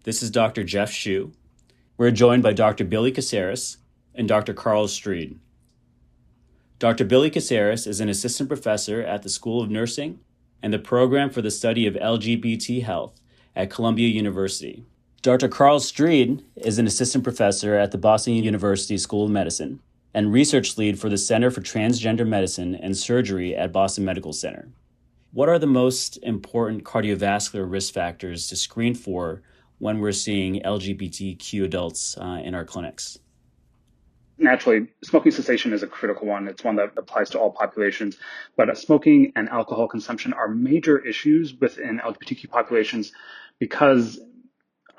This is Dr. Jeff Hsu. We're joined by Dr. Billy Caceres and Dr. Carl Streed. Dr. Billy Caceres is an assistant professor at the School of Nursing and the Program for the Study of LGBT Health at Columbia University. Dr. Carl Streed is an assistant professor at the Boston University School of Medicine and research lead for the Center for Transgender Medicine and Surgery at Boston Medical Center. What are the most important cardiovascular risk factors to screen for when we're seeing LGBTQ adults in our clinics? Naturally, smoking cessation is a critical one. It's one that applies to all populations. But smoking and alcohol consumption are major issues within LGBTQ populations because,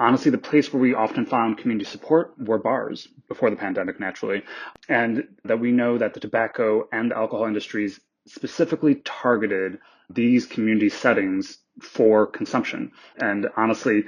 honestly, the place where we often found community support were bars before the pandemic, naturally. And that we know that the tobacco and alcohol industries specifically targeted these community settings for consumption. And honestly,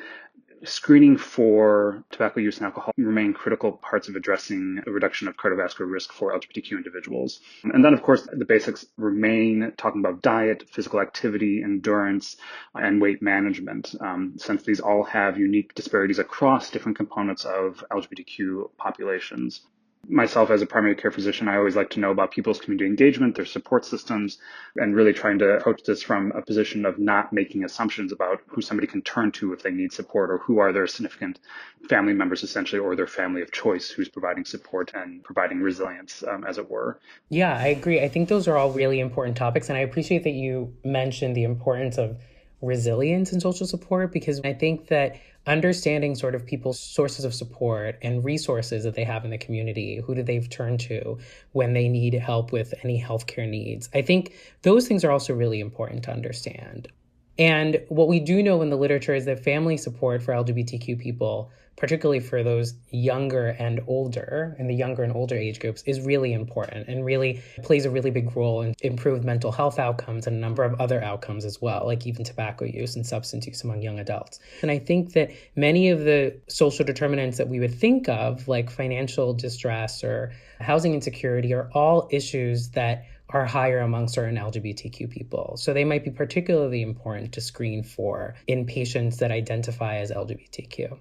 screening for tobacco use and alcohol remain critical parts of addressing the reduction of cardiovascular risk for LGBTQ individuals. And then, of course, the basics remain talking about diet, physical activity, endurance, and weight management, since these all have unique disparities across different components of LGBTQ populations. Myself, as a primary care physician, I always like to know about people's community engagement, their support systems, and really trying to approach this from a position of not making assumptions about who somebody can turn to if they need support, or who are their significant family members, essentially, or their family of choice who's providing support and providing resilience, as it were. Yeah, I agree. I think those are all really important topics. And I appreciate that you mentioned the importance of resilience and social support, because I think that understanding sort of people's sources of support and resources that they have in the community, who do they turn to when they need help with any healthcare needs, I think those things are also really important to understand. And what we do know in the literature is that family support for LGBTQ people, particularly for those younger and older, in the younger and older age groups, is really important and really plays a really big role in improved mental health outcomes and a number of other outcomes as well, like even tobacco use and substance use among young adults. And I think that many of the social determinants that we would think of, like financial distress or housing insecurity, are all issues that are higher among certain LGBTQ people. So they might be particularly important to screen for in patients that identify as LGBTQ.